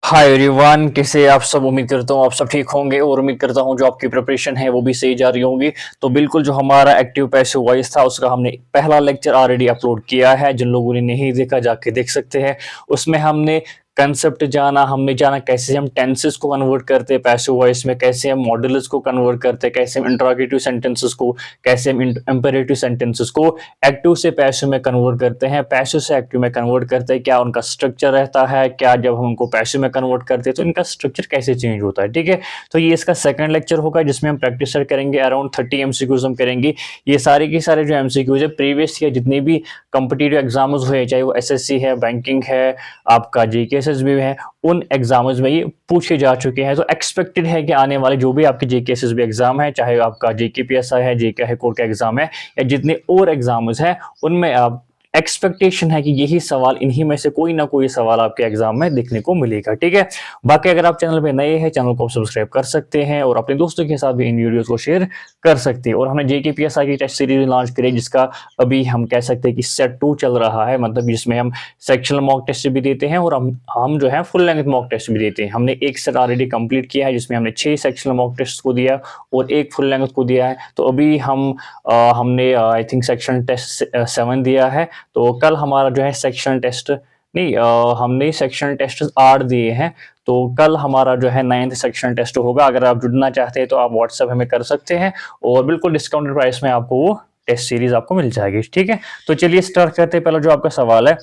Hi everyone, कैसे आप सब। उम्मीद करता हूँ आप सब ठीक होंगे और उम्मीद करता हूँ जो आपकी प्रिपरेशन है वो भी सही जा रही होगी। तो बिल्कुल जो हमारा एक्टिव पैसिव वॉइस था उसका हमने पहला लेक्चर ऑलरेडी अपलोड किया है। जिन लोगों ने नहीं देखा जाके देख सकते हैं। उसमें हमने कंसेप्ट जाना, हमने जाना कैसे हम टेंसेस को कन्वर्ट करते हैं पैसिव वॉइस में, कैसे हम मॉड्यूल्स को कन्वर्ट करते हैं, कैसे हम इंट्रोगेटिव सेंटेंसेस को, कैसे हम इंपेरेटिव सेंटेंसेस को एक्टिव से पैसिव में कन्वर्ट करते हैं, पैसिव से एक्टिव में कन्वर्ट करते हैं, क्या उनका स्ट्रक्चर रहता है, क्या जब हम उनको पैसिव में कन्वर्ट करते हैं तो इनका स्ट्रक्चर कैसे चेंज होता है। ठीक है, तो ये इसका सेकंड लेक्चर होगा जिसमें हम प्रैक्टिस करेंगे। अराउंड 30 एमसीक्यूज हम करेंगे। ये सारे के सारे जो एमसीक्यूज है प्रीवियस या जितने भी कॉम्पिटिटिव एग्जाम्स हुए, चाहे वो एसएससी है, बैंकिंग है, आपका जीकेएसएस भी है, उन एग्जाम्स में ये पूछे जा चुके हैं। तो एक्सपेक्टेड है कि आने वाले जो भी आपके जीकेएसएस भी एग्जाम है, चाहे आपका जेकेपीएसआई है, जेके हाई कोर्ट का एग्जाम है, या जितने और एग्जाम्स हैं, उनमें आप एक्सपेक्टेशन है कि यही सवाल, इन्हीं में से कोई ना कोई सवाल आपके एग्जाम में देखने को मिलेगा। ठीक है, बाकी अगर आप चैनल पे नए हैं, चैनल को सब्सक्राइब कर सकते हैं और अपने दोस्तों के साथ भी इन वीडियोस को शेयर कर सकते हैं। और हमने जेकेपीएसआई की टेस्ट सीरीज लॉन्च करी जिसका अभी हम कह सकते हैं कि सेट 2 चल रहा है, मतलब जिसमें हम सेक्शनल मॉक टेस्ट भी देते हैं और हम जो है फुल लेंथ मॉक टेस्ट भी देते हैं। हमने एक सेट ऑलरेडी कंप्लीट किया है जिसमें हमने 6 सेक्शनल मॉक टेस्ट को दिया और एक फुल लेंथ को दिया है। तो अभी हमने आई थिंक सेक्शन टेस्ट 7 दिया है। तो कल हमारा जो है सेक्शन टेस्ट नहीं, हमने सेक्शन टेस्ट 8 दिए हैं। तो कल हमारा जो है 9th सेक्शन टेस्ट होगा। अगर आप जुड़ना चाहते हैं तो आप व्हाट्सएप हमें कर सकते हैं और बिल्कुल डिस्काउंटेड प्राइस में आपको वो टेस्ट सीरीज आपको मिल जाएगी। ठीक है, तो चलिए स्टार्ट करते हैं। पहला जो आपका सवाल है,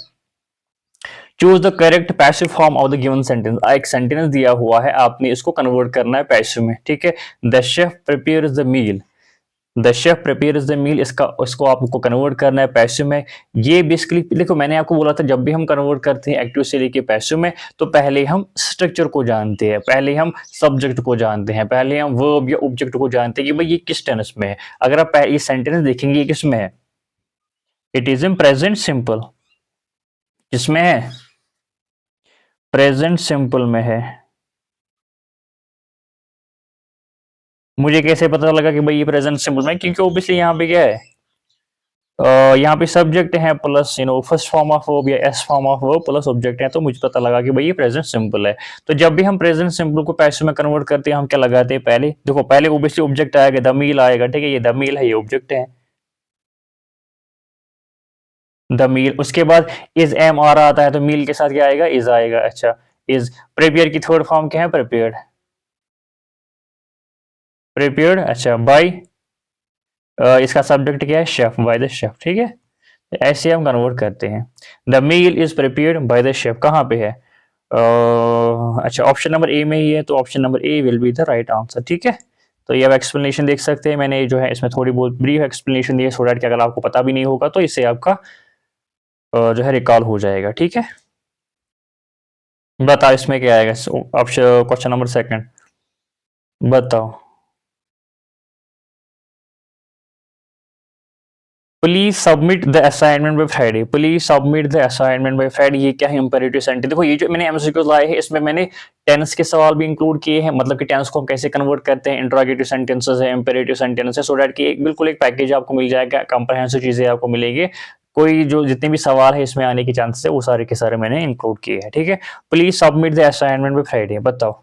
choose the correct passive form of the given sentence. एक सेंटेंस दिया हुआ है, आपने इसको कन्वर्ट करना है पैसिव में। ठीक है, the chef prepares the meal, the chef prepares the meal, इसको आपको कन्वर्ट करना है पैसिव में। ये बेसिकली देखो, मैंने आपको बोला था जब भी हम कन्वर्ट करते हैं एक्टिव से लेके पैसिव में तो पहले हम स्ट्रक्चर को जानते हैं, पहले हम सब्जेक्ट को जानते हैं, पहले हम वर्ब या ऑब्जेक्ट को जानते हैं कि भाई ये किस टेंस में है। अगर आप ये सेंटेंस देखेंगे ये किस में है, it is in present simple. किसमें है? प्रेजेंट सिंपल में है। मुझे कैसे पता लगा कि भाई ये प्रेजेंट सिंपल में? क्योंकि ऑब्वियसली यहाँ पे क्या है, यहाँ पे सब्जेक्ट है plus first form of verb या S form of verb plus object है। तो मुझे पता लगा कि भाई ये प्रेजेंट सिंपल है। तो जब भी हम प्रेजेंट सिंपल को पैसिव में कन्वर्ट करते हैं हम क्या लगाते हैं? पहले देखो, पहले ऑब्वियसली ऑब्जेक्ट आएगा, द मील आएगा। ठीक है, ये द मील है, ये ऑब्जेक्ट है द मील। उसके बाद इज एम आ रहा आता है तो मील के साथ क्या आएगा? इज आएगा। अच्छा, इज। प्रिपेयर की थर्ड फॉर्म क्या है? प्रिपेयर्ड। प्रिपेयर्ड, अच्छा, बाय। इसका सब्जेक्ट क्या है? Chef, by the chef. ठीक है, ऐसे हम कन्वर्ट करते हैं। The meal is prepared by the chef. कहाँ पे है? अच्छा, ऑप्शन नंबर ए में ही है, तो option number A will be the right answer. ठीक है, तो ये आप एक्सप्लेनेशन देख सकते हैं। मैंने जो है इसमें थोड़ी बहुत ब्रीफ एक्सप्लेनेशन दी है सो दैट कि अगर आपको पता भी नहीं होगा तो इससे आपका जो है रिकॉल हो जाएगा। ठीक है, बताओ इसमें क्या आएगा? ऑप्शन क्वेश्चन नंबर सेकंड, बताओ। Please submit the assignment by Friday. Please submit the assignment by Friday, ये क्या है? Imperative sentence. देखो, ये जो मैंने एमसीक्यूज लाए हैं इसमें मैंने टेंस के सवाल भी इंक्लूड किए हैं, मतलब कि टेंस को हम कैसे कन्वर्ट करते हैं, इंट्रोगेटिव सेंटेंसेस है, इंपेरेटिव सेंटेंस है, सो दैट कि बिल्कुल एक पैकेज आपको मिल जाएगा, कंप्रहेंसिव चीजें आपको मिलेगी। कोई जो जितने भी सवाल है इसमें आने के चांसेस है वो सारे के सारे मैंने इंक्लूड किए हैं। ठीक है, please submit the assignment by Friday. बताओ।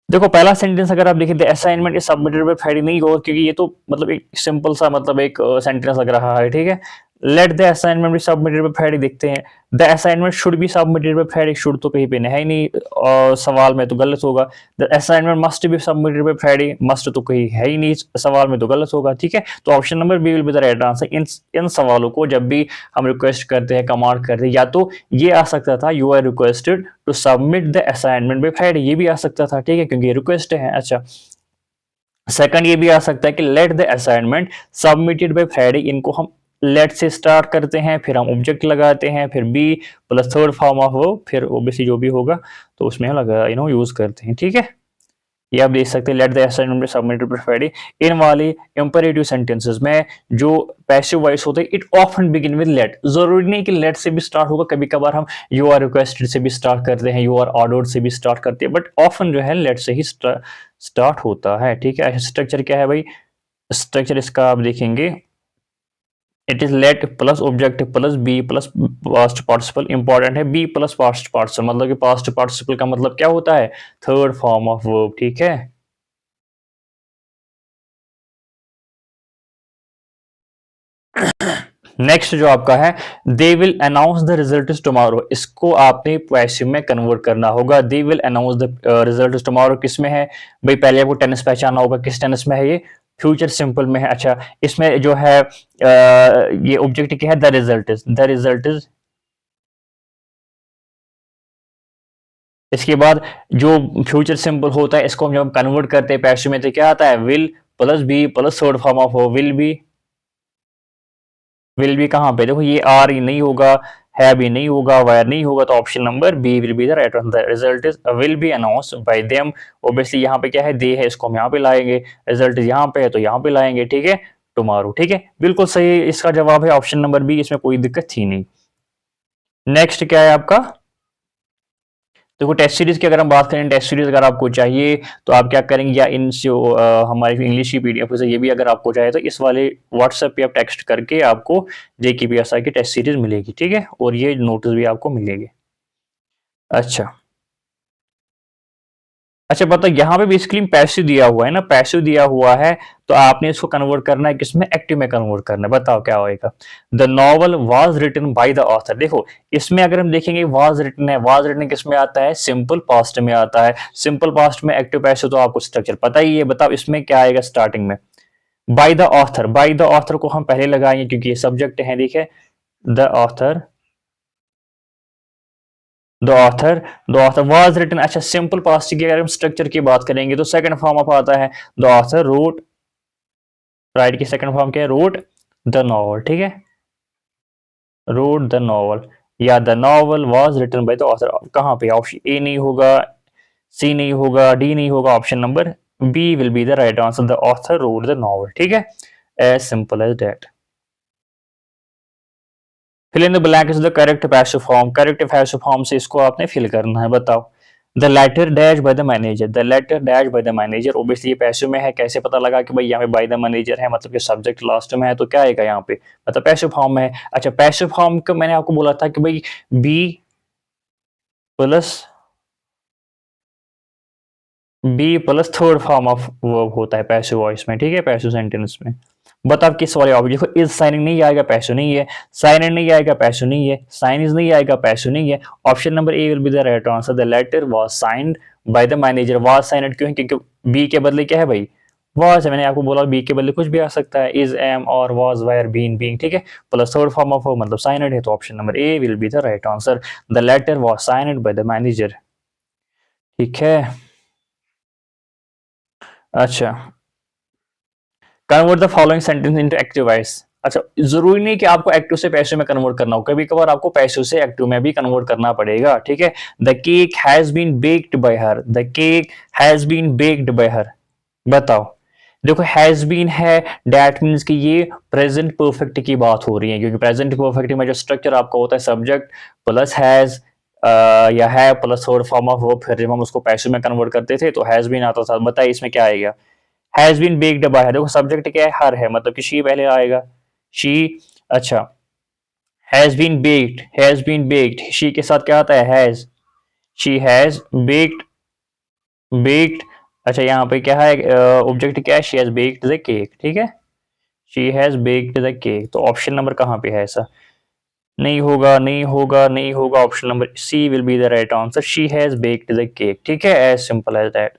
देखो, पहला सेंटेंस अगर आप देखें, the assignment is submitted by Friday, नहीं होगा क्योंकि ये तो मतलब एक सिंपल सा मतलब एक सेंटेंस लग रहा है। ठीक है, let the assignment be submitted by Friday देखते हैं। The assignment should be submitted by Friday, should तो कहीं पे है ही नहीं सवाल में, तो गलत होगा। The assignment must be submitted by Friday, must तो कहीं है ही नहीं सवाल में, तो गलत होगा। ठीक है, तो option number B will be the right answer. इन सवालों को जब भी हम रिक्वेस्ट करते हैं, कमांड करते हैं, या तो ये आ सकता था you are requested to submit the assignment by Friday, ये भी आ सकता था। ठीक है, क्योंकि ये रिक्वेस्ट है। अच्छा, सेकंड ये भी आ सकता है कि late the assignment submitted by Friday, इनको हम लेट से स्टार्ट करते हैं, फिर हम ऑब्जेक्ट लगाते हैं, फिर B plus third form of वो, फिर ओबीसी जो भी होगा तो उसमें हम लगा यूज करते हैं। ठीक है, ये आप देख सकते हैं, let the assignment submitted by Friday. इन वाले इंपेरेटिव सेंटेंसेस में जो पैसिव वॉइस होते हैं, it often begin with let. जरूरी नहीं कि लेट से भी स्टार्ट होगा, कभी कभार हम यू आर रिक्वेस्टेड से भी स्टार्ट करते हैं, यू आर ऑर्डर्ड से भी स्टार्ट करते हैं, बट ऑफन जो है लेट से ही स्टार्ट होता है। ठीक है, स्ट्रक्चर क्या है भाई? स्ट्रक्चर इसका आप देखेंगे, it is let plus objective plus be plus past participle. Important है बी प्लस पास्ट पार्टिसिपल, मतलब कि पास्ट पार्टिसिपल का मतलब क्या होता है, थर्ड फॉर्म ऑफ वर्ब, ठीक है। नेक्स्ट जो आपका है, they will announce the result tomorrow, इसको आपने पैसिव में कन्वर्ट करना होगा। They will announce the result tomorrow किस में है भाई, पहले आपको टेनिस पहचाना होगा, किस टेनिस में है ये, फ्यूचर सिंपल में है। अच्छा, इसमें जो है ये ऑब्जेक्ट क्या है, the result is, the result is. इसके बाद जो फ्यूचर सिंपल होता है इसको हम जब कन्वर्ट करते हैं पैसिव में तो क्या आता है, will plus be plus third form of will be. Will be कहाँ पे, देखो ये आर ही नहीं होगा, है भी नहीं होगा, वायर नहीं होगा, तो option number B will be the right answer. The result is will be announce by them. Obviously यहाँ पे क्या है, दे है, इसको हम यहाँ पे लाएंगे, रिजल्ट यहाँ पे है तो यहाँ पे लाएंगे, ठीक है, टुमारो, ठीक है, बिल्कुल सही इसका जवाब है ऑप्शन नंबर बी, इसमें कोई दिक्कत थी नहीं। नेक्स्ट क्या है आपका, देखो टेस्ट सीरीज की अगर हम बात करें, टेस्ट सीरीज अगर आपको चाहिए तो आप क्या करेंगे, या इन जो हमारी इंग्लिश की पीडीएफ है ये भी अगर आपको चाहिए तो इस वाले व्हाट्सएप पे आप टेक्स्ट करके आपको जेकेपीएसआई की टेस्ट सीरीज मिलेगी, ठीक है, और ये नोटिस भी आपको मिलेंगे। अच्छा, अच्छा पता यहाँ पे बेसिकली पैसिव दिया हुआ है ना, पैसिव दिया हुआ है, तो आपने इसको कन्वर्ट करना है किसमें, एक्टिव में कन्वर्ट करना है, बताओ क्या होएगा। The novel was written by the author, देखो इसमें अगर हम देखेंगे वाज रिटन है, वाज रिटन किस में आता है, सिंपल पास्ट में आता है। सिंपल पास्ट में एक्टिव पैसिव तो आपको स्ट्रक्चर पता ही है, बताओ इसमें क्या आएगा स्टार्टिंग में, by the author. By the author को हम पहले लगाएंगे क्योंकि ये सब्जेक्ट है, देखिए the author, the author was written. अच्छा, सिंपल पास्ट की अगर हम स्ट्रक्चर की बात करेंगे तो सेकंड फॉर्म ऑफ आता है द ऑथर रोट, राइट की सेकंड फॉर्म क्या है, रोट द नॉवल, ठीक है, रोट द नॉवल, या the novel was written by the author. कहाँ पे ऑप्शन ए नहीं होगा, सी नहीं होगा, डी नहीं होगा, option number B will be the right answer, the author wrote the novel, ठीक है, as simple as that. Fill in the blank is the correct passive form, correct passive form से इसको आपने फिल करना है, बताओ। The letter dash by the manager, the letter dash by the manager, obviously ये passive में है, कैसे पता लगा कि भाई यहाँ पे बाय द मैनेजर है, मतलब कि सब्जेक्ट लास्ट में है तो क्या आएगा यहाँ पे, मतलब पैसिव फॉर्म में है। अच्छा, पैसिव फॉर्म का मैंने आपको बोला था कि भाई be plus, be plus third form of verb होता है पैसिव वॉइस में, ठीक है, पैसिव सेंटेंस में। बताओ किस वाले ऑब्जेक्ट, देखो इज साइनिंग नहीं आएगा, पैसिव नहीं है, साइन इन नहीं आएगा, पैसिव नहीं है, साइन इज नहीं आएगा, पैसिव नहीं है, option number A will be the right answer, the letter was signed by the manager. Was signed क्यों है, क्योंकि बी के बदले क्या है भाई, वाज है, मैंने आपको बोला बी के बदले कुछ भी आ सकता है, is am are was were been being, ठीक है, प्लस थर्ड फॉर्म ऑफ मतलब साइनड है, तो option number A will be the right answer, the letter was signed by the manager, ठीक है। अच्छा, convert the following sentence into active voice. अच्छा, जरूरी नहीं कि आपको एक्टिव से पैसिव में कन्वर्ट करना हो, कभी कभार आपको पैसिव से एक्टिव में भी कन्वर्ट करना पड़ेगा, ठीक है। The cake has been baked by her, the cake has been baked by her, बताओ। देखो हैज बीन है, दैट मीन्स कि ये प्रेजेंट परफेक्ट की बात हो रही है, क्योंकि प्रेजेंट परफेक्ट में जो स्ट्रक्चर आपका होता है सब्जेक्ट प्लस हैज या है plus third form of verb, फिर जब हम उसको पैसिव में कन्वर्ट करते थे तो हैज बीन आता था, बताइए इसमें क्या आएगा, हैज बीन बेक्ड बाय है, देखो सब्जेक्ट क्या है, हर है, मतलब कि शी पहले आएगा, शी। अच्छा, हैज बीन बेक्ड, शी के साथ क्या आता है, has, she has baked, baked. अच्छा, यहाँ पे क्या है, ऑब्जेक्ट क्या है, she has baked the cake, ठीक है, she has baked the cake, तो ऑप्शन नंबर कहाँ पे है ऐसा, नहीं होगा, नहीं होगा, नहीं होगा, option number C will be the right answer, she has baked the cake, ठीक है, एज सिंपल एज दैट।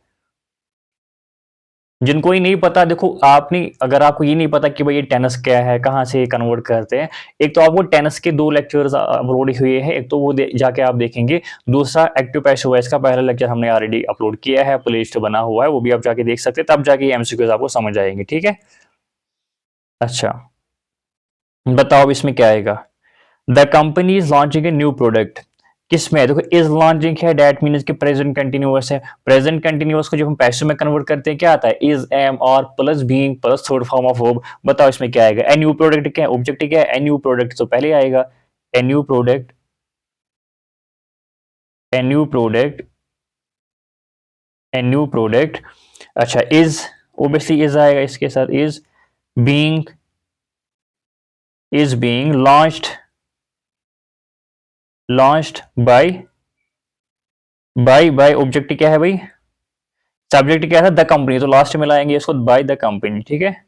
जिनको ही नहीं पता, देखो आपने, अगर आपको ये नहीं पता कि भाई ये टेनिस क्या है, कहाँ से कन्वर्ट करते हैं, एक तो आपको टेनिस के 2 लेक्चर्स अपलोड हुए हैं, एक तो वो जाके आप देखेंगे, दूसरा एक्टिव पैसिव वॉइस का पहला लेक्चर हमने ऑलरेडी अपलोड किया है, प्लेलिस्ट बना हुआ है, वो भी आप जाके देख सकते हैं, तब जाके एमसीक्यूज आपको समझ आएंगे, ठीक है। अच्छा, बताओ अब इसमें क्या आएगा, the company is launching A new product, किसमें है, देखो इज लॉन्चिंग है, डेट मीन्स कि प्रेजेंट कंटिन्यूअस है, प्रेजेंट कंटिन्यूअस को जब हम पैसिव में कन्वर्ट करते हैं क्या आता है, इज एम और plus being plus third form of verb, बताओ इसमें क्या आएगा, ए न्यू प्रोडक्ट क्या है, ऑब्जेक्ट क्या है, ए न्यू प्रोडक्ट तो पहले आएगा, ए न्यू प्रोडक्ट, ए न्यू प्रोडक्ट, ए न्यू प्रोडक्ट। अच्छा, इज, ओबियसली इज आएगा इसके साथ, is being is being launched by object क्या है भाई, सब्जेक्ट क्या था, द कंपनी, तो लास्ट में लाएंगे इसको बाय द कंपनी, ठीक है।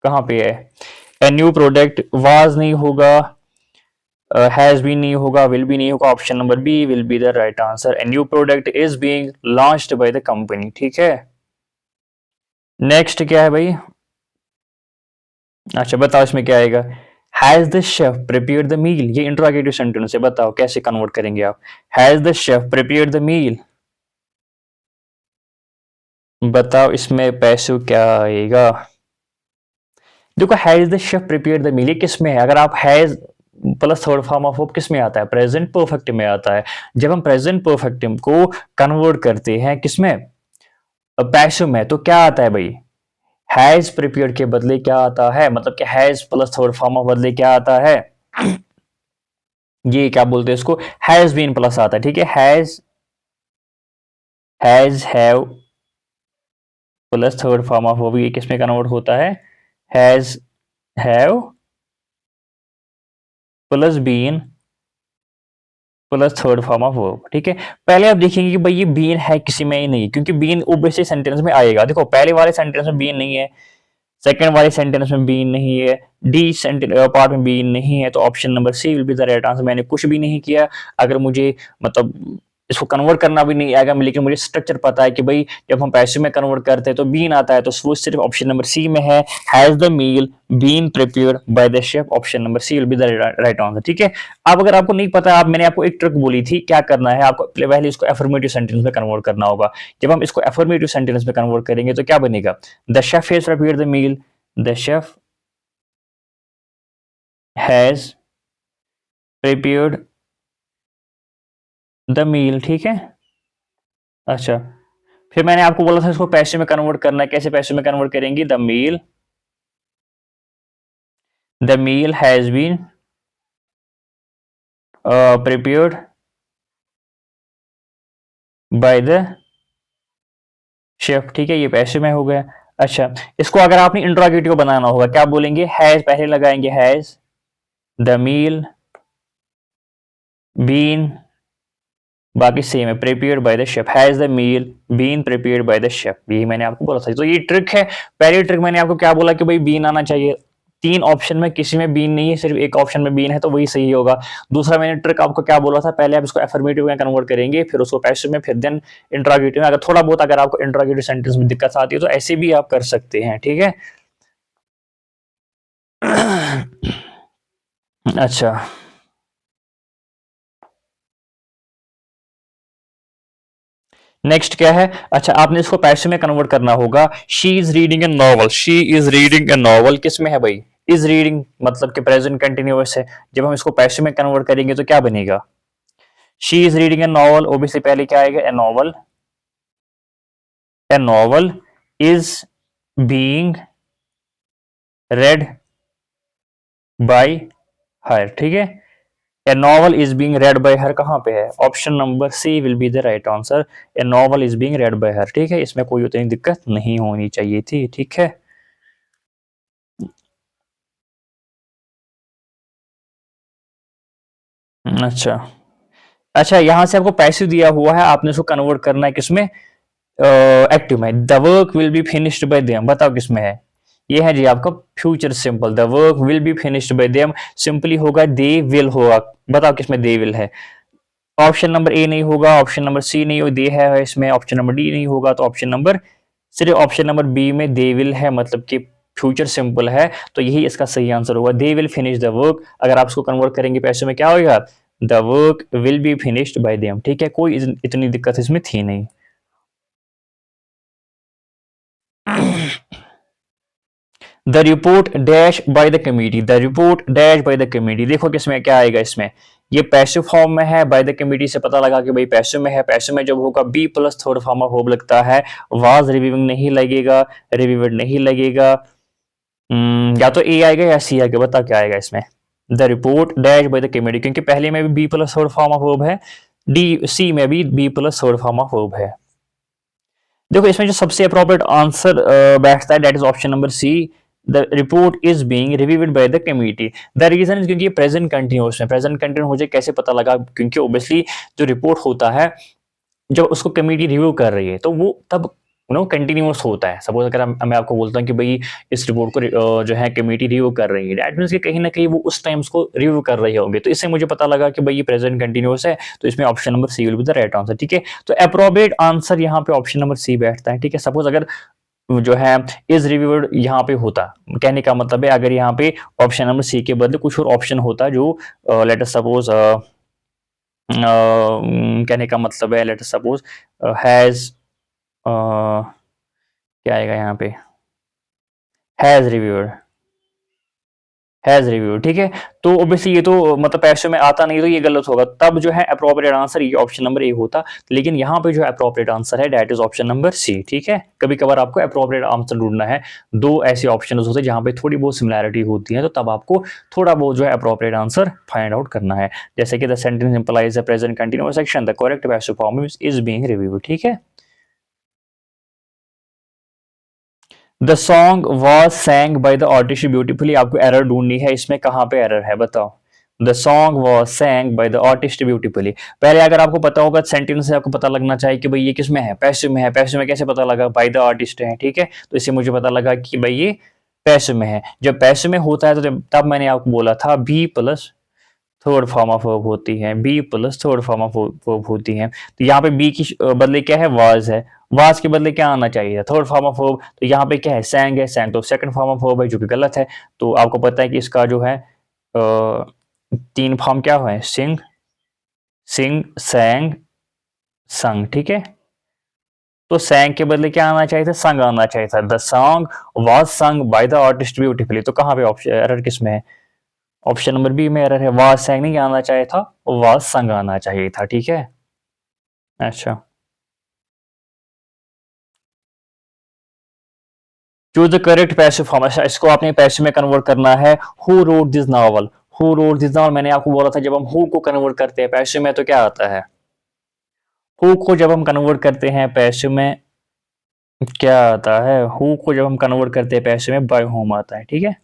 कहां पे है, ए न्यू प्रोडक्ट, वाज नहीं होगा, हैज भी नहीं होगा, विल भी नहीं होगा, option number B will be the right answer. A new product is being launched by the company, ठीक है। नेक्स्ट क्या है भाई, अच्छा बताओ इसमें क्या आएगा, has the chef prepared the meal, ये इंट्रोगेटिव सेंटेंस है, बताओ कैसे कन्वर्ट करेंगे आप, has the chef prepared the meal, बताओ इसमें पैसों क्या आएगा। देखो has the chef prepared the meal, ये किस में है, अगर आप has plus third form of verb किस में आता है, प्रेजेंट परफेक्ट में आता है। जब हम प्रेजेंट परफेक्ट को कन्वर्ट करते हैं किस में, पैसों में, तो क्या आता है भाई, हैज प्रिपेयर्ड के बदले क्या आता है, मतलब कि has plus third form of बदले क्या आता है, ये क्या बोलते हैं इसको, हैज बीन प्लस आता है, ठीक है। Has have plus third form of verb, ये किस में कन्वर्ट होता है, has have plus been plus third form of verb, ठीक है। पहले आप देखेंगे कि भाई ये बीन है किसी में ही नहीं, क्योंकि बीन ओब्वियसली सेंटेंस में आएगा, देखो पहले वाले सेंटेंस में बीन नहीं है, सेकंड वाले सेंटेंस में बीन नहीं है, डी पार्ट में बीन नहीं है, तो option number C will be the right answer. मैंने कुछ भी नहीं किया, अगर मुझे मतलब इसको कन्वर्ट करना भी नहीं आएगा, लेकिन मुझे स्ट्रक्चर पता है कि भाई जब हम पैसे में कन्वर्ट करते हैं तो बीन आता है, तो वो सिर्फ ऑप्शन नंबर सी में है, has the meal been prepared by the chef, option number C will be the right answer, ठीक है। अब अगर आपको नहीं पता, आप मैंने आपको एक ट्रिक बोली थी, क्या करना है आपको, पहले इसको एफर्मेटिव सेंटेंस में कन्वर्ट करना होगा। जब हम इसको एफर्मेटिव सेंटेंस में कन्वर्ट करेंगे तो क्या बनेगा, the chef has prepared the meal, the chef has prepared the meal, ठीक है। अच्छा, फिर मैंने आपको बोला था इसको पैसे में कन्वर्ट करना है, कैसे पैसे में कन्वर्ट करेंगे, the meal has been prepared by the chef, ठीक है, ये पैसे में हो गया। अच्छा, इसको अगर आपने इंट्रोगेटिव बनाना होगा, क्या बोलेंगे, हैज पहले लगाएंगे, हैज द मील बीन, बाकी सेम है, prepared by the chef, has the meal been prepared by the chef, यही मैंने आपको बोला था। तो ये ट्रिक है, पहली ट्रिक मैंने आपको क्या बोला कि भाई बीन आना चाहिए, तीन ऑप्शन में किसी में बीन नहीं है, सिर्फ एक ऑप्शन में बीन है, तो वही सही होगा। दूसरा मैंने ट्रिक आपको क्या बोला था, पहले आप इसको एफर्मेटिव में कन्वर्ट करेंगे, फिर उसको पैसिव में, फिर देन इंट्रोगेटिव में। अगर थोड़ा बहुत अगर आपको इंट्रोगेटिव सेंटेंस में दिक्कत आती है तो ऐसे भी आप कर सकते हैं, ठीक है। अच्छा, नेक्स्ट क्या है, अच्छा आपने इसको पैसे में कन्वर्ट करना होगा, she is reading a novel, she is reading a novel किस में है भाई, इज रीडिंग मतलब कि प्रेजेंट कंटिन्यूअस है, जब हम इसको पैसे में कन्वर्ट करेंगे तो क्या बनेगा, she is reading a novel, obviously पहले क्या आएगा, a novel is being read by her, ठीक है। A novel is being read by her कहां पे है, option number C will be the right answer, a novel is being read by her, ठीक है, इसमें कोई उतनी दिक्कत नहीं होनी चाहिए थी, ठीक है। अच्छा, अच्छा यहां से आपको पैसे दिया हुआ है, आपने उसको कन्वर्ट करना है किसमें, एक्टिव में, the work will be finished bye them, बताओ किसमें है, ये है जी आपका future simple, the work will be finished bye them, simply होगा दे विल होगा, बताओ किसमें दे विल है, ऑप्शन नंबर ए नहीं होगा, ऑप्शन नंबर सी नहीं हो, दे है इसमें, ऑप्शन नंबर डी नहीं होगा, तो ऑप्शन नंबर, सिर्फ ऑप्शन नंबर बी में दे विल है, मतलब कि फ्यूचर सिंपल है, तो यही इसका सही आंसर होगा, they will finish the work. अगर आप उसको कन्वर्ट करेंगे पैसे में क्या होगा, the work will be finished bye them, ठीक है, कोई इतनी दिक्कत इसमें थी नहीं। The report dash by the committee, the report dash by the committee, देखो किसमें क्या आएगा, इसमें ये पैसिव फॉर्म में है, बाय द कमेटी से पता लगा कि भाई पैसिव में है, पैसिव में जब होगा be plus third form of verb लगता है, वाज रिव्यूइंग नहीं लगेगा, रिव्यूड नहीं लगेगा, या तो ए आएगा या सी आएगा, बता क्या आएगा इसमें, the report dash by the committee, क्योंकि पहले में भी be plus third form of verb है, डी सी में भी be plus third form of verb है। देखो इसमें जो सबसे अप्रोप्रिएट आंसर बैठता है that is option number C, the report is being reviewed by the committee. The reason is, क्योंकि ये प्रेजेंट कंटिन्यूअस है। प्रेजेंट कंटिन्यूअस मुझे कैसे पता लगा, क्योंकि ऑब्वियसली जो रिपोर्ट होता है, जब उसको कमेटी रिव्यू कर रही है तो वो तब कंटिन्यूअस होता है। सपोज अगर मैं आपको बोलता हूँ कि भाई इस रिपोर्ट को जो है कमेटी रिव्यू कर रही है, दैट मीन्स कि कहीं ना कहीं वो उस टाइम उसको रिव्यू कर रही होगी। तो इससे मुझे पता लगा कि भाई ये प्रेजेंट कंटिन्यूअस है, तो इसमें option number C will be the right answer. ठीक है, तो अप्रोप्रिएट आंसर यहाँ पे ऑप्शन नंबर सी बैठता है। ठीक है, सपोज अगर जो है इज रिव्यूड यहाँ पे होता, कहने का मतलब है अगर यहाँ पे ऑप्शन नंबर सी के बदले कुछ और ऑप्शन होता जो लेट अस सपोज कहने का मतलब है लेट अस सपोज हैज क्या आएगा यहाँ पे, हैज रिव्यूड, हैज रिव्यू। ठीक है, तो ऑब्वियसली ये तो मतलब पैसे में आता नहीं, तो ये गलत होगा। तब जो है अप्रोप्रिएट आंसर ये ऑप्शन नंबर ए होता, लेकिन यहाँ पे जो अप्रोप्रिएट आंसर है that is option number C. ठीक है, कभी कभार आपको अप्रोप्रिएट आंसर ढूंढना है, दो ऐसे ऑप्शन होते हैं जहाँ पे थोड़ी बहुत सिमिलैरिटी होती है, तो तब आपको थोड़ा बहुत जो है अप्रोप्रिएट आंसर फाइंड आउट करना है। जैसे कि the sentence implies the present continuous action, the correct passive form is being reviewed. ठीक है, the song was सैंग by the artist beautifully, आपको एरर ढूंढनी है, इसमें कहाँ पे एरर है बताओ। The song was सैंग by the artist beautifully, पहले अगर आपको पता होगा सेंटेंस से आपको पता लगना चाहिए कि भाई ये किस में है, पैसिव में है। पैसिव में कैसे पता लगा, बाय द आर्टिस्ट है। ठीक है, तो इससे मुझे पता लगा कि भाई ये पैसिव में है। जब पैसिव में होता है तो तब मैंने आपको बोला था be plus third form of verb होती है, be plus third form of verb होती है। तो यहाँ पे बी की बदले क्या है, वाज है, वाज के बदले क्या आना चाहिए, थर्ड फॉर्म ऑफ वर्ब। तो यहाँ पे क्या है, सैंग है, सैंग तो सेकंड फॉर्म ऑफ वर्ब है, जो कि गलत है। तो आपको पता है कि इसका जो है तीन फॉर्म क्या है, सिंग, सिंग, सैंग, संग। ठीक है, तो सैंग के बदले क्या आना चाहिए था, संग आना चाहिए था। The song was sung by the artist beautifully, तो कहाँ पे ऑप्शन एरर किस में है, ऑप्शन नंबर बी में एरर है, वाज सैंग नहीं आना चाहिए था, वाज संग आना चाहिए था। ठीक है, अच्छा, choose the correct passive form, इसको आपने पैसिव में कन्वर्ट करना है। Who wrote this novel, who wrote this novel, मैंने आपको बोला था जब हम हु को कन्वर्ट करते हैं पैसिव में तो क्या आता है, हु को जब हम कन्वर्ट करते हैं पैसिव में क्या आता है, हु को जब हम कन्वर्ट करते हैं पैसिव में बाय होम आता है। ठीक है,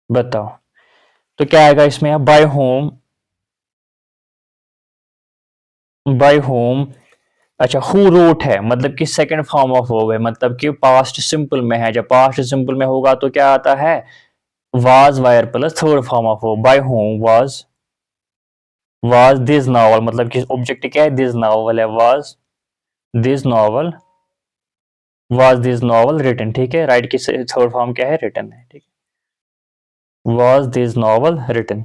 बताओ, तो क्या आएगा इसमें, बाय होम, बाय होम। अच्छा, हु रोट है मतलब कि सेकंड फॉर्म ऑफ वर्ब है, मतलब कि पास्ट सिंपल में है। जब पास्ट सिंपल में होगा तो क्या आता है, was were plus third form of verb, by whom was this novel, मतलब कि ऑब्जेक्ट क्या है, दिस नॉवल है, वाज दिस नॉवल रिटन। ठीक है, राइट की थर्ड फॉर्म क्या है, रिटन है। ठीक है, वाज दिस नॉवल रिटन।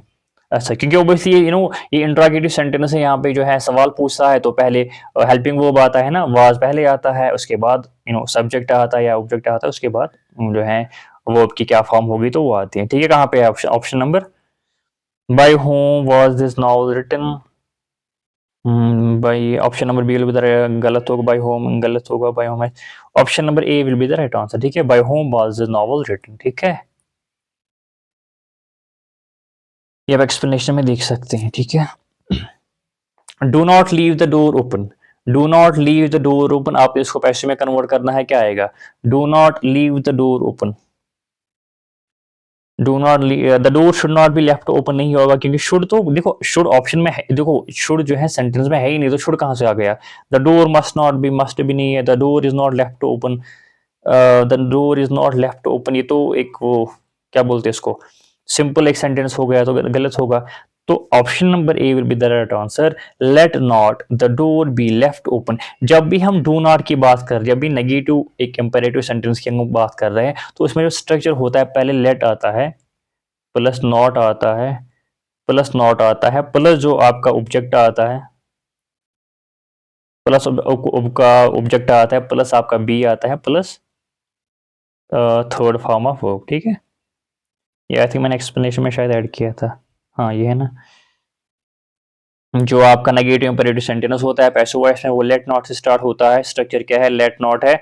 अच्छा, क्योंकि ऑब्वियसली ये इंट्रोगेटिव सेंटेंस है, यहाँ पे जो है सवाल पूछता है तो पहले हेल्पिंग वर्ब आता है ना, वाज पहले आता है, उसके बाद सब्जेक्ट आता है या ऑब्जेक्ट आता है, उसके बाद जो है वर्ब की क्या फॉर्म होगी तो वो आती है। ठीक है, कहाँ पे है option, option number, by whom was this novel written, by option number B will be the गलत होगा, बाय होम गलत होगा, बाय होम है, option number A will be the right answer. ठीक है, by whom was this novel written. ठीक है, ये आप एक्सप्लेनेशन में देख सकते हैं। ठीक है, do not leave the door open, do not leave the door open, आप इसको पैसे में कन्वर्ट करना है, क्या आएगा, do not leave the door open, do not the door should not be left open नहीं होगा, क्योंकि शुड तो देखो, शुड ऑप्शन में है, देखो शुड जो है सेंटेंस में है ही नहीं, तो शुड कहां से आ गया। The door must not be, must भी नहीं है, the door is not left open, the door is not left open, ये तो एक वो क्या बोलते हैं इसको, सिंपल एक सेंटेंस हो गया, तो गलत होगा। तो option number A will be the right answer, let not the door be left open. जब भी हम डू नॉट की बात कर, जब भी नेगेटिव एक इंपेरेटिव सेंटेंस की हम बात कर रहे हैं, तो उसमें जो स्ट्रक्चर होता है, पहले लेट आता है, प्लस नॉट आता है, प्लस नॉट आता है, प्लस जो आपका ऑब्जेक्ट आता है, प्लस का ऑब्जेक्ट आता है, प्लस आपका बी आता है, plus third form of verb. ठीक है, ये आई थिंक मैंने एक्सप्लेनेशन में शायद ऐड किया था, हाँ ये है ना। जो आपका नेगेटिव इंपेरेटिव सेंटेंस होता है पैसिव वॉइस में, वो लेट नॉट से स्टार्ट होता है। स्ट्रक्चर क्या है, लेट नॉट है,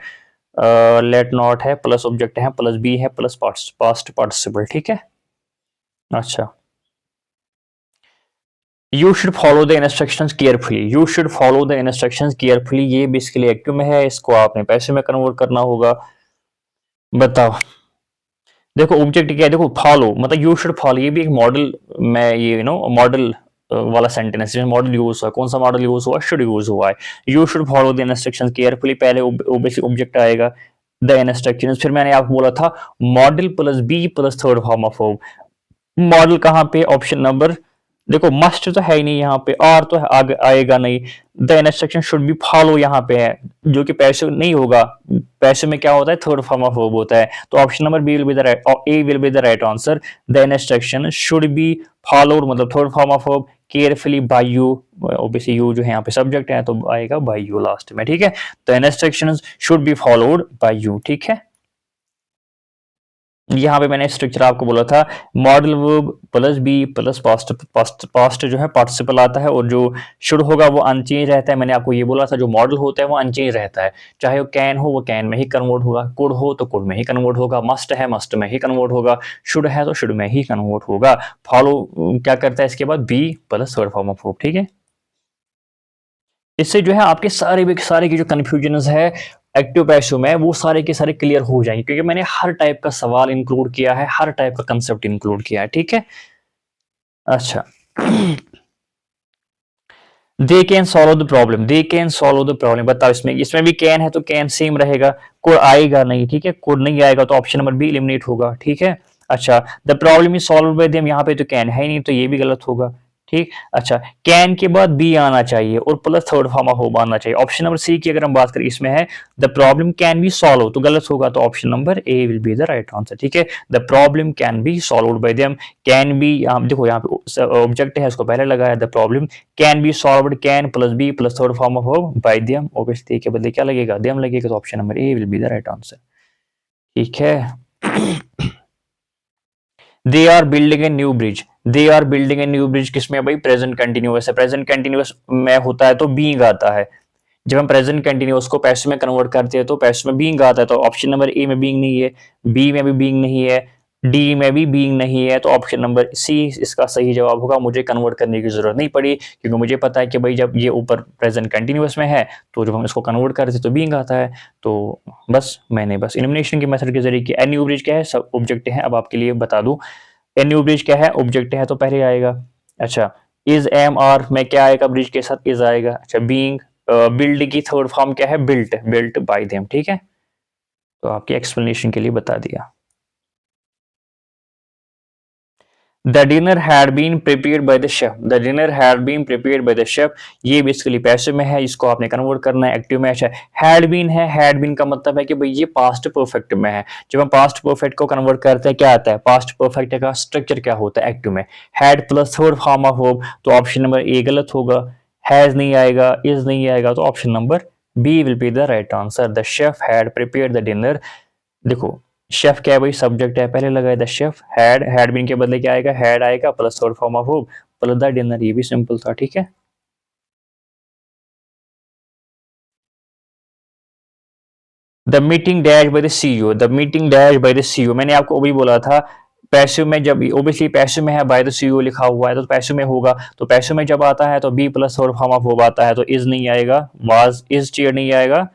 लेट नॉट है, प्लस ऑब्जेक्ट है, प्लस बी है, प्लस पास्ट पार्टिसिपल। ठीक है, अच्छा, you should follow the instructions carefully, you should follow the instructions carefully, ये बेसिकली एक्टिव में है, इसको आपने पैसिव में कन्वर्ट करना होगा। बताओ। देखो ऑब्जेक्ट क्या है, देखो फॉलो मतलब यू शुड फॉलो, ये भी एक मॉडल में ये मॉडल वाला सेंटेंस है, मॉडल यूज हुआ, कौन सा मॉडल यूज हुआ, शुड यूज हुआ है। You should follow the instructions carefully, पहले ओबीसी ऑब्जेक्ट आएगा, द इंस्ट्रक्शंस, फिर मैंने आपको बोला था modal plus be plus third form of verb. Modal कहाँ पे, ऑप्शन नंबर, देखो मस्ट तो है ही नहीं यहाँ पे, आर तो आगे आएगा नहीं, the instruction should B follow यहाँ पे है, जो कि पैसिव नहीं होगा, पैसिव में क्या होता है, थर्ड फॉर्म ऑफ वर्ब होता है, तो option number B will be the right, A will be the right answer. The instruction should be followed मतलब third form of verb, carefully by you, OBC you जो है यहाँ पे subject है तो आएगा बाय यू लास्ट में, ठीक है। The instructions should be followed by you, ठीक है। यहाँ पे मैंने स्ट्रक्चर आपको बोला था, modal verb plus be plus past, past जो है पार्टिसिपल आता है, और जो शुड होगा वो अनचेंज रहता है। मैंने आपको ये बोला था जो मॉडल होता है वो अनचेंज रहता है, चाहे वो कैन हो वो कैन में ही कन्वर्ट होगा, कुड हो तो कुड में ही कन्वर्ट होगा, मस्ट है मस्ट में ही कन्वर्ट होगा, शुड है तो शुड में ही कन्वर्ट होगा। फॉलो क्या करता है इसके बाद, be plus third form of verb, ठीक है। इससे जो है आपके सारे की जो कंफ्यूजन है एक्टिव पैसिव में, वो सारे के सारे क्लियर हो जाएंगे, क्योंकि मैंने हर टाइप का सवाल इंक्लूड किया है, हर टाइप का कंसेप्ट इंक्लूड किया है, ठीक है। अच्छा, they can solve the problem, they can solve the problem, बताओ इसमें, इसमें भी कैन है तो कैन सेम रहेगा, कोड आएगा नहीं, ठीक है, कोड नहीं आएगा तो ऑप्शन नंबर बी एलिमिनेट होगा, ठीक है। अच्छा, the problem is solve by them, यहाँ पे तो कैन है ही नहीं तो ये भी गलत होगा, ठीक। अच्छा, कैन के बाद बी आना चाहिए और plus third form of verb आना चाहिए। ऑप्शन नंबर सी की अगर हम बात करें, इसमें है the problem can be solve, तो गलत होगा, तो option number A will be the right answer, ठीक है। The problem can be solve by them, can be, देखो यहाँ पे ऑब्जेक्ट है उसको पहले लगाया, the problem can be solved, can plus be plus third form of verb by them, obviously के बदले क्या लगेगा, देम लगेगा, तो option number A will be the right answer, ठीक है। They are building a new bridge, they are building a new bridge किसमें भाई, प्रेजेंट कंटिन्यूअस है, प्रेजेंट कंटिन्यूअस में होता है तो बीइंग आता है, जब हम प्रेजेंट कंटिन्यूअस को पैसिव में कन्वर्ट करते हैं तो पैसिव में बीइंग आता है, तो ऑप्शन नंबर ए में बीइंग नहीं है, बी में भी बीइंग नहीं है, डी में भी बीइंग नहीं है, तो ऑप्शन नंबर सी इसका सही जवाब होगा। मुझे कन्वर्ट करने की जरूरत नहीं पड़ी, क्योंकि मुझे पता है कि भाई जब ये ऊपर प्रेजेंट कंटिन्यूअस में है तो जब हम इसको कन्वर्ट करते तो बीइंग आता है, तो बस मैंने बस एलिमिनेशन के मेथड के जरिए किया। न्यू ब्रिज क्या है, सब ऑब्जेक्ट है, अब आपके लिए बता दूं, न्यू ब्रिज क्या है, ऑब्जेक्ट है तो पहले आएगा। अच्छा, इज एम आर में क्या आएगा, ब्रिज के साथ इज आएगा। अच्छा, बीइंग, बिल्ड की थर्ड फॉर्म क्या है, बिल्ट, बिल्ट बाय देम, ठीक है। तो आपकी एक्सप्लेनेशन के लिए बता दिया। The dinner had been prepared by the chef, the dinner had been prepared by the chef, ये बेसिकली पैसिव में है, इसको आपने कन्वर्ट करना है एक्टिव में। अच्छा, हैड बीन है, हैड बीन का मतलब है कि भाई ये पास्ट परफेक्ट में है, जब हम पास्ट परफेक्ट को कन्वर्ट करते हैं क्या आता है, पास्ट परफेक्ट का स्ट्रक्चर क्या होता है एक्टिव में, had plus third form of verb, तो ऑप्शन नंबर ए गलत होगा, हैज नहीं आएगा, इज नहीं आएगा, तो option number B will be the right answer. The chef had prepared the dinner, देखो शेफ क्या है भाई, सब्जेक्ट है, पहले लगाया द शेफ, हैड बीन के बदले क्या आएगा, हैड आएगा plus third form of verb plus the dinner, ये भी सिंपल था, ठीक है। The meeting dash by the CEO, the meeting dash by the CEO, मैंने आपको अभी बोला था पैसिव में, जब ओबीसी पैसिव में है, बाय द सीईओ लिखा हुआ है तो पैसिव में होगा, तो पैसिव में जब आता है तो be plus third form of verb आता है, तो इज नहीं आएगा, वाज इज चेयर नहीं आएगा,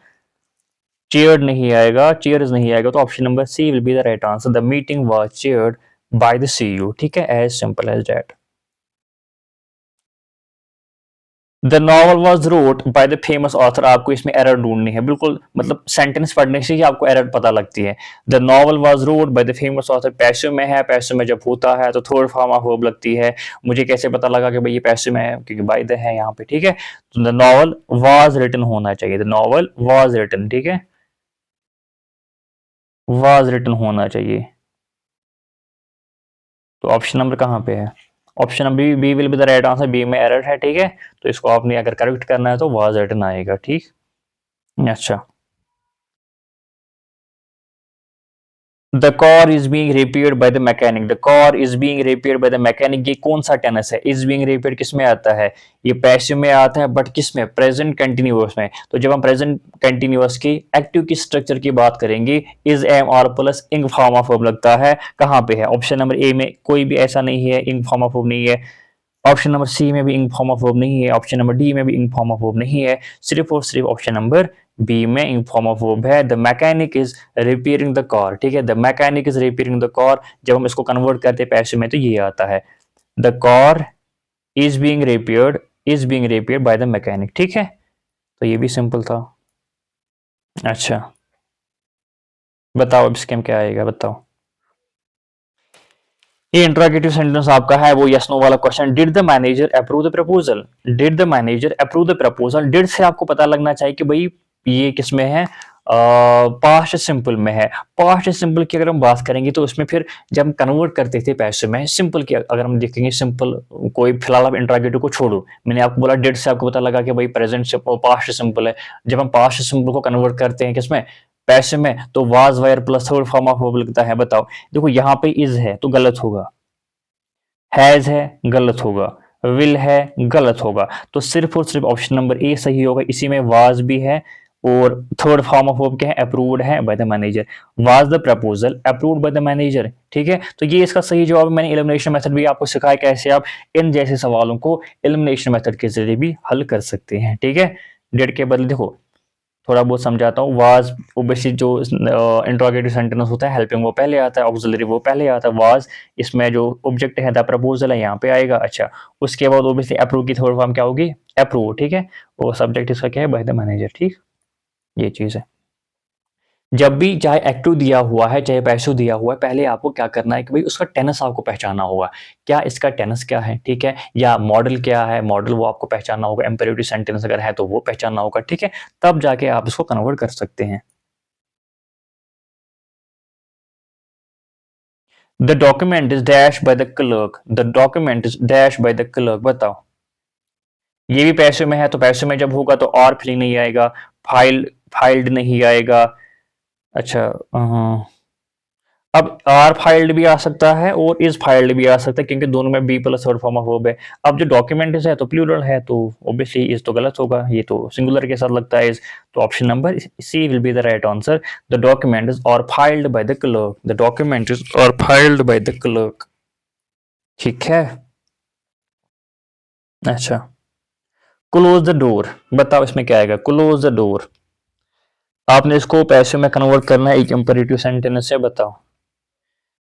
चेयर्ड नहीं आएगा, चेयर्स नहीं आएगा, तो option number C will be the right answer. The meeting was chaired by the CEO, ठीक है, as simple as that. The novel was wrote by the famous author, आपको इसमें एरर ढूंढनी है, बिल्कुल मतलब सेंटेंस पढ़ने से ही आपको एरर पता लगती है। The novel was wrote by the famous author, passive में है, पैसिव में जब होता है तो थर्ड फॉर्म ऑफ वर्ब लगती है, मुझे कैसे पता लगा कि भाई ये पैसिव में है, क्योंकि बाय द है यहाँ पे, ठीक है। तो द नॉवल वॉज रिटन होना चाहिए, द नॉवल वॉज रिटन, ठीक है, वॉज रिटन होना चाहिए, तो ऑप्शन नंबर कहाँ पे है, option number B will be the right answer, B में एरर है, ठीक है, तो इसको आपने अगर करेक्ट करना है तो वाज रिटन आएगा, ठीक। अच्छा, the car is being repaired by the mechanic, the car is being repaired by the mechanic, ये कौन सा टेंस है, इज बीइंग रिपेयर्ड किस में आता है, ये पैसिव में आता है, बट किस में, प्रेजेंट कंटिन्यूअस में। तो जब हम प्रेजेंट कंटिन्यूअस की एक्टिव की स्ट्रक्चर की बात करेंगे, इज एम आर प्लस इंग फॉर्म ऑफ वर्ब लगता है, कहाँ पे है, ऑप्शन नंबर ए में कोई भी ऐसा नहीं है, इंग फॉर्म ऑफ वर्ब नहीं है, ऑप्शन नंबर सी में भी इन फॉर्म ऑफ वर्ब नहीं है, ऑप्शन नंबर डी में भी इन फॉर्म ऑफ वर्ब नहीं है, सिर्फ और सिर्फ ऑप्शन नंबर बी में इन फॉर्म ऑफ वर्ब है। The mechanic is repairing the car, ठीक है, the mechanic is repairing the car. जब हम इसको कन्वर्ट करते हैं पैसे में तो ये आता है, the car is being repaired, is being repaired by the mechanic, ठीक है। तो ये भी सिंपल था। अच्छा बताओ अब इसके क्या आएगा, बताओ। ये इंट्रोगेटिव सेंटेंस आपका है वो यस नो वाला question. Did the manager approve the proposal, did the manager approve the proposal. Did से आपको पता लगना चाहिए कि भाई ये किस में है, पास्ट सिंपल में है। पास्ट सिंपल की अगर हम बात करेंगे तो उसमें फिर जब हम कन्वर्ट करते थे पैसे में सिंपल की, अगर हम देखेंगे सिंपल कोई, फिलहाल आप इंट्रोगेटिव को छोड़ो, मैंने आपको बोला डिड से आपको पता लगा कि भाई प्रेजेंट से पास्ट सिंपल है। जब हम पास्ट सिंपल को कन्वर्ट करते हैं किसमें, पैसे में, तो was were plus third form of verb लगता है। बताओ, देखो यहाँ पे इज है तो गलत होगा, हैज है गलत होगा, विल है गलत होगा, तो सिर्फ और सिर्फ ऑप्शन नंबर ए सही होगा। इसी में वाज भी है और थर्ड फॉर्म ऑफ वर्ब क्या है, अप्रूव्ड है bye the manager. Was the proposal approved by the manager, ठीक है। तो ये इसका सही जवाब है। मैंने एलिमिनेशन मेथड भी आपको सिखाया कैसे आप इन जैसे सवालों को एलिमिनेशन मेथड के जरिए भी हल कर सकते हैं, ठीक है। डेट के बदले देखो थोड़ा बहुत समझाता हूँ। वाज ओबियसली जो इंट्रोगेटिव सेंटेंस होता है, हेल्पिंग वो पहले आता है, ऑक्सिलरी वो पहले आता है। वाज इसमें जो ऑब्जेक्ट है द प्रपोजल है यहाँ पे आएगा। अच्छा उसके बाद ओबियसली अप्रूव की थर्ड फॉर्म क्या होगी, अप्रूव, ठीक है। और सब्जेक्ट इसका क्या है, बाय द मैनेजर, ठीक। ये चीज है। जब भी चाहे एक्टिव दिया हुआ है चाहे पैसिव दिया हुआ है, पहले आपको क्या करना है कि भाई उसका टेनस आपको पहचानना होगा, क्या इसका टेनस क्या है, ठीक है, या मॉडल क्या है, मॉडल वो आपको पहचानना होगा। इंपेरेटिव सेंटेंस अगर है तो वो पहचानना होगा, ठीक है, तब जाके आप इसको कन्वर्ट कर सकते हैं। The document is dash by the clerk, the document is dash by the clerk. बताओ, ये भी पैसे में है तो पैसे में जब होगा तो आर फिलिंग नहीं आएगा, फाइल फाइल्ड नहीं आएगा। अच्छा अब आर फाइल्ड भी आ सकता है और इज फाइल्ड भी आ सकता है क्योंकि दोनों में be plus third form of verb है। अब जो डॉक्यूमेंट है तो प्लूरल है तो ऑब्वियसली इज तो गलत होगा, ये तो सिंगुलर के साथ लगता है इज। तो option number C will be the right answer. The document is और filed by the clerk, the document is और फाइल्ड बाय द क्लर्क, ठीक है। अच्छा क्लोज द डोर, बताओ इसमें क्या आएगा, क्लोज द डोर। आपने इसको पैसे में कन्वर्ट करना है एक इंपेरेटिव सेंटेंस से। बताओ,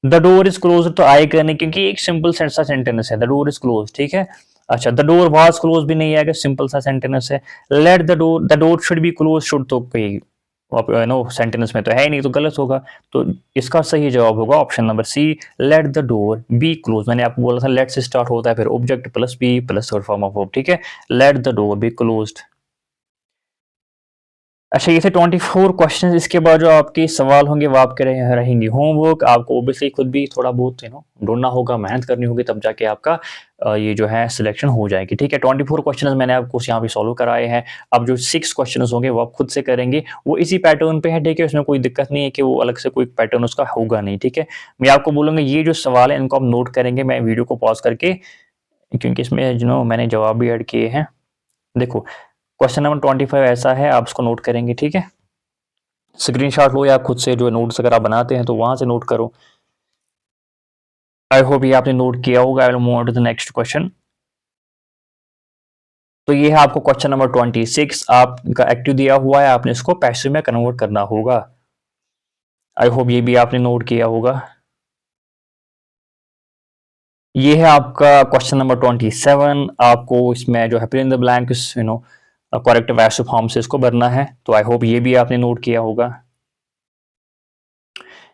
द डोर इज क्लोज तो आएगा नहीं क्योंकि एक सिंपल सा सेंटेंस है, द डोर इज क्लोज, ठीक है। अच्छा द डोर वाज क्लोज भी नहीं आएगा, सिंपल सा सेंटेंस है। Let the door should be close, should तो कोई नो सेंटेंस में तो है ही नहीं तो गलत होगा। तो इसका सही जवाब होगा option number C, let the door be close. मैंने आपको बोला था लेट से स्टार्ट होता है फिर object plus be plus third form of verb, ठीक है। Let the door be closed. अच्छा ये थे 24 क्वेश्चंस। इसके बाद जो आपके सवाल होंगे वो आपके रहेंगे होमवर्क। आपको ओबियसली खुद भी थोड़ा बहुत ढूंढना होगा, मेहनत करनी होगी, तब जाके आपका ये जो है सिलेक्शन हो जाएगी, ठीक है। 24 क्वेश्चंस मैंने आपको यहाँ पे सॉल्व कराए हैं। अब जो 6 क्वेश्चंस होंगे वो आप खुद से करेंगे, वो इसी पैटर्न पे है, ठीक है। उसमें कोई दिक्कत नहीं है कि वो अलग से कोई पैटर्न उसका होगा नहीं, ठीक है। मैं आपको बोलूँगा ये जो सवाल है इनको आप नोट करेंगे, मैं वीडियो को पॉज करके, क्योंकि इसमें मैंने जवाब भी ऐड किए हैं। देखो क्वेश्चन नंबर 25 ऐसा है, आप उसको नोट करेंगे, ठीक है। स्क्रीनशॉट लो या खुद से जो नोट्स अगर आप बनाते हैं तो वहां से नोट करो। आई होप ये आपने नोट किया होगा। I will move on to the next question. तो ये है आपको क्वेश्चन नंबर 26, आपका एक्टिव दिया हुआ है, आपने इसको पैसिव में कन्वर्ट करना होगा। आई होप ये भी आपने नोट किया होगा। ये है आपका क्वेश्चन नंबर 27, आपको इसमें जो है fill in the blanks correct वैसे फॉर्म से इसको भरना है। तो आई होप ये भी आपने नोट किया होगा।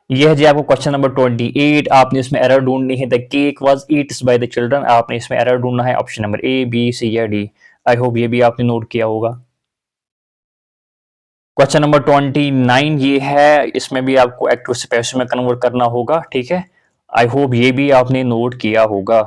यह है जी आपको क्वेश्चन नंबर 28, आपने इसमें एरर ढूंढनी है। The cake was eats by the children, आपने इसमें एरर ढूंढना है option number A B C या डी। आई होप ये भी आपने नोट किया होगा। क्वेश्चन नंबर 29 ये है, इसमें भी आपको एक्टिव से पैसिव में कन्वर्ट करना होगा, ठीक है। आई होप ये भी आपने नोट किया होगा।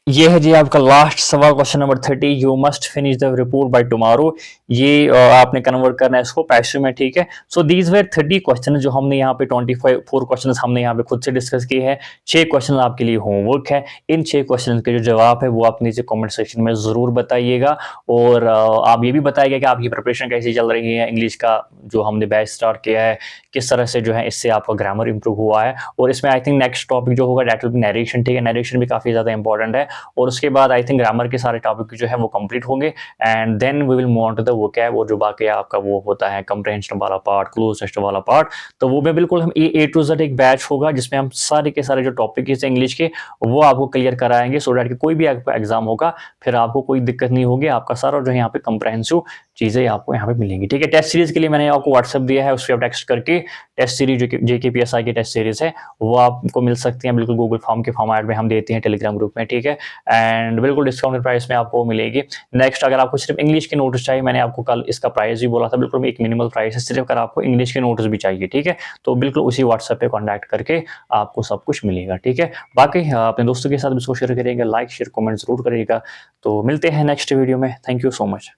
ये है जी आपका लास्ट सवाल, question number 30। You must finish the report by tomorrow. ये आपने कन्वर्ट करना है इसको पैसे में, ठीक है। सो दीज वेर 30 क्वेश्चन जो हमने यहाँ पे 4 क्वेश्चन हमने यहाँ पे खुद से डिस्कस किए हैं। 6 क्वेश्चन आपके लिए होमवर्क है। इन 6 क्वेश्चन के जो जवाब है वो आप नीचे कमेंट सेक्शन में जरूर बताइएगा। और आप ये भी बताइएगा कि आपकी प्रिपरेशन कैसी चल रही है इंग्लिश का, जो हमने बैच स्टार्ट किया है किस तरह से जो है इससे आपका ग्रामर इंप्रूव हुआ है। और इसमें आई थिंक नेक्स्ट टॉपिक जो होगा डेट विल बी नरेशन, ठीक है। नरेशन भी काफ़ी ज़्यादा इंपॉर्टेंट है। और उसके बाद आई थिंक ग्रामर के सारे टॉपिक जो है वो कंप्लीट होंगे, and then we will move on to the vocab. और जो बाकी आपका वो होता है कंप्रहेंशन वाला पार्ट, क्लोज टेस्ट वाला पार्ट, तो वो में बिल्कुल हम ए टू जेड एक बैच होगा जिसमें हम सारे के सारे जो टॉपिक है इंग्लिश के वो आपको क्लियर कराएंगे, सो डैट कि कोई भी आपका एग्जाम होगा फिर आपको कोई दिक्कत नहीं होगी। आपका सारा जो है यहाँ पे कंप्रहेंसिव चीज़ें आपको यहाँ पे मिलेंगी, ठीक है। टेस्ट सीरीज के लिए मैंने आपको व्हाट्सएप दिया है, उस पर आप टेक्स्ट करके टेस्ट सीरीज जो JKPSI की टेस्ट सीरीज है वो आपको मिल सकती है बिल्कुल गूगल फॉर्म के फॉर्मेट में हम देते हैं टेलीग्राम ग्रुप में, ठीक है। एंड बिल्कुल डिस्काउंटेड प्राइस में आपको मिलेगी। नेक्स्ट अगर आपको सिर्फ इंग्लिश के नोट्स चाहिए, मैंने आपको कल इसका प्राइस भी बोला था, बिल्कुल एक मिनिमल प्राइस है, सिर्फ अगर आपको इंग्लिश के नोट्स भी चाहिए, ठीक है, तो बिल्कुल उसी व्हाट्सएप पे कॉन्टैक्ट करके आपको सब कुछ मिलेगा, ठीक है। बाकी अपने दोस्तों के साथ भी इसको शेयर करिएगा, लाइक शेयर कमेंट जरूर करिएगा। तो मिलते हैं नेक्स्ट वीडियो में। Thank you so much.